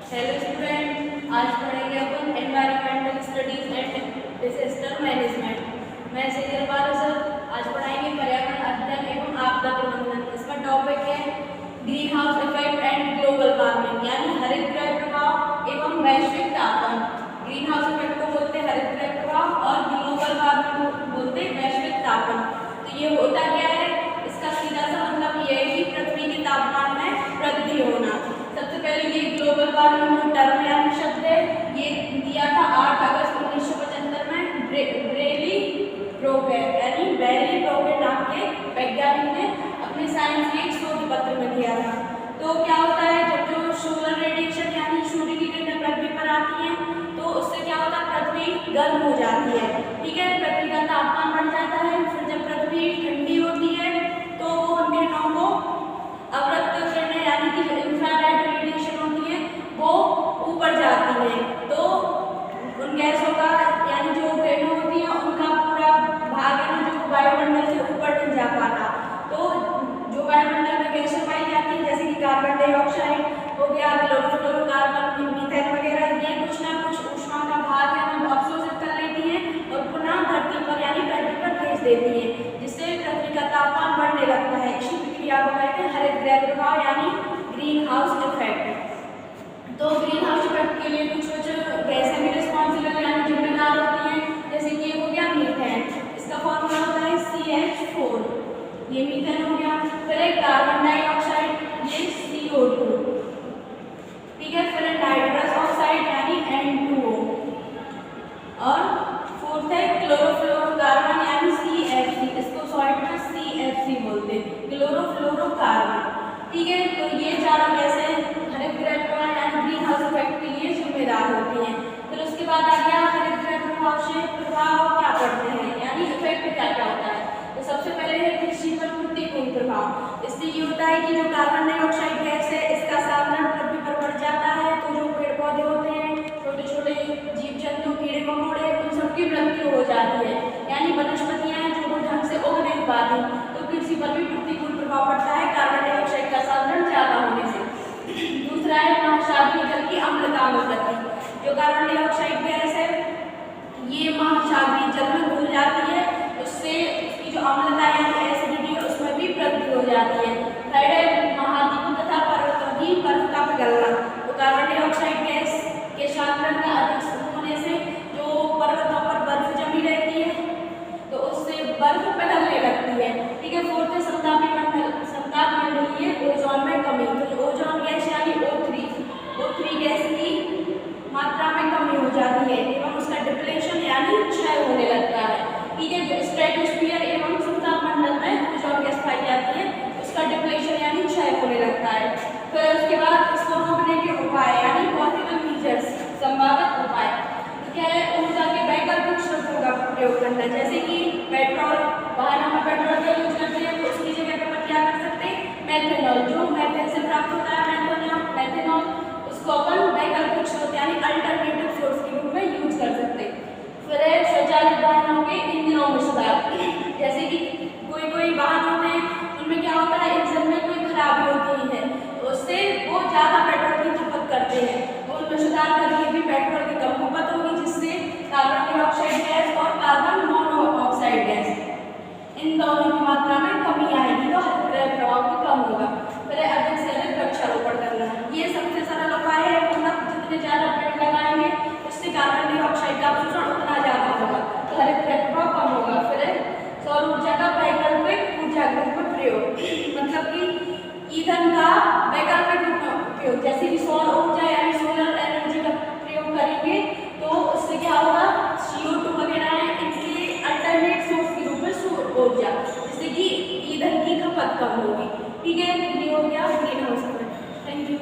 Hello student, आज पढ़ेंगे अपन environmental studies and disaster management. मैं सीनियर बालो सर। आज पढ़ाएंगे पर्यावरण अध्ययन एवं आपदा प्रबंधन। इसका टॉपिक है green house effect and global warming, यानी हरित गृह प्रभाव एवं वैश्विक तापमान। ग्रीन हाउस इफेक्ट को बोलते हैं हरित गृह प्रभाव और ग्लोबल वार्मिंग को बोलते हैं वैश्विक तापमान। तो ये होता क्या है, इसका सीधा सा मतलब ये है कि पृथ्वी के तापमान में वृद्धि होना। सबसे पहले ये ग्लोबल वार्मिंग टर्म यानी शब्द है, ये दिया था 8 अगस्त 1975 में ब्रेली ब्रोगेट यानी बैरी ब्रोगेट नाम के वैज्ञानिक ने अपने साइंस के एक शोध पत्र में दिया था। तो क्या होता है, जब जो सोलर रेडिएशन यानी सूर्य की किरणें पृथ्वी पर आती हैं तो उससे क्या होता है, पृथ्वी गर्म हो जाती है। ठीक है, पृथ्वी का तापमान बढ़ जाता है। फिर जब पृथ्वी ठंडी होती है तो वो उन किरणों को अवरक्त किरणें यानी कि इंफ्रारेड रेडिएशन होती है वो ऊपर जाती है। तो उन गैसों का यानी जो किरणें होती हैं उनका पूरा भाग है ना जो वायुमंडल से ऊपर नहीं जा पाता। तो जो वायुमंडल में गैसें पाई जाती हैं जैसे कि कार्बन डाइऑक्साइड हो गया, क्लोरोफ्लोरोकार्बन, मीथेन वगैरह, ये कुछ ना कुछ ऊष्मा का भाग है ना अवशोषित कर लेती हैं और पुनः धरती पर यानी पृथ्वी पर भेज देती हैं, जिससे पृथ्वी का तापमान बढ़ने लगता है। इसी प्रक्रिया को कहते हैं हरित गृह प्रभाव यानी ग्रीन हाउस इफेक्ट। तो ग्रीन हाउस इफेक्ट के लिए कुछ गैसें भी रिस्पॉन्सिबल यानी जिम्मेदार होती हैं, जैसे कि हो गया मीथेन। इसका फॉर्मूला होता है CH4, ये मीथेन हो गया। फिर एक कार्बन डाइऑक्साइड, ये CO2। ठीक है, फिर नाइट्रस ऑक्साइड यानी N2O और फोर्थ है क्लोरोफ्लोरोकार्बन यानी CFC, इसको शॉर्ट में CFC बोलते हैं, क्लोरोफ्लोरोकार्बन। ठीक है, तो ये चारों गैसें हरित गृह प्रभाव यानी ग्रीन हाउस इफेक्ट के लिए जिम्मेदार होती हैं। फिर उसके बाद आ गया हरित गृह प्रभाव से प्रभाव क्या पड़ते हैं यानी इफेक्ट क्या क्या होता है। तो सबसे पहले है कृषि पर प्रतिकूल प्रभाव। इससे ये होता है कि जो कार्बन डाइऑक्साइड गैस है इसका सामना पृथ्वी पर बढ़ जाता है, तो जो पेड़ पौधे होते हैं, छोटे छोटे जीव जंतु, कीड़े मकोड़े, उन सबकी मृत्यु हो जाती है, यानी वनस्पतियां हैं जो वो ढंग से उग नहीं पाती। तो कृषि पर भी प्रतिकूल प्रभाव पड़ता है कार्बन डाइऑक्साइड का साधन ज्यादा होने से। दूसरा है महासागरीय जल की अम्लता में वृद्धि। जो कार्बन डाइऑक्साइड गैस है ये महासागरीय जल में घुल जाती है, उससे उसकी जो अम्लता यानी एसिडिटी है उसमें भी वृद्धि हो जाती है। थर्ड है महाद्वीप तथा पर्वतों की बर्फ का पिघलना। तो कार्बन डाइऑक्साइड गैस के सांद्रण का अधिक होने से जो पर्वतों पर बर्फ जमी रहती है तो उससे बर्फ पिघलने लगती है। ठीक है, फोर्थ है समताप मंडलीय ओजोन में कमी। तो ओजोन गैस यानी O3 गैस की मात्रा में कमी हो जाती है एवं उसका डिप्लेशन यानी क्षय होने लगता है। ठीक है, जो स्ट्रेटोस्फीयर एवं समताप मंडल में ओजोन गैस पाई जाती है उसका डिप्लेशन यानी क्षय होने लगता है। फिर उसके बाद इसको रोकने के उपाय यानी पॉसिबल मेजर्स, संभावित उपाय क्या है, ऊर्जा के वैकल्पिक स्रोतों का प्रयोग करना। जैसे कि पेट्रोल, वाहनों में पेट्रोल का यूज करते हैं तो उसकी जगह पर क्या कर सकते हैं, मेथेनॉल, जो मेथेन से प्राप्त होता है मेथेनॉल, उसको अपन वैकल्पिक स्रोत यानी अल्टरनेटिव सोर्स के रूप में यूज कर सकते हैं। फिर है स्वचालित वाहनों के इंजनों में सुधार। जैसे कि कोई वाहन होते हैं उनमें क्या होता है, इंजन में कोई खराबी होती है तो उससे वो ज़्यादा पेट्रोल की खपत करते हैं, तो उनमें सुधार करके भी पेट्रोल की कम खपत होगी, जिससे कार्बन डाइऑक्साइड गैस और कार्बन मोनोऑक्साइड गैस इन दोनों की मात्रा में कमी आएगी, तो हरित गृह प्रभाव भी कम होगा। फिर अधिक से अधिक वृक्षारोपण करना, ये सबसे सरल उपाय है। मतलब जितने ज़्यादा पेड़ लगाएंगे उससे कार्बन डाइऑक्साइड का अवशोषण उतना ज़्यादा होगा तो हरित गृह प्रभाव कम होगा। फिर सौर ऊर्जा का वैकल्पिक ऊर्जा के रूप में प्रयोग, मतलब कि ईंधन का वैकल्पिक रूप में उपयोग। जैसे कि सौर ऊर्जा यानी सोलर एनर्जी का प्रयोग करेंगे तो उससे क्या होगा, CO2 वगैरह है इनके अल्टरनेट सोर्स के रूप में सौर ऊर्जा, जिससे कि ईंधन की खपत कम होगी। ठीक है, ये हो गया green house effect. Thank you.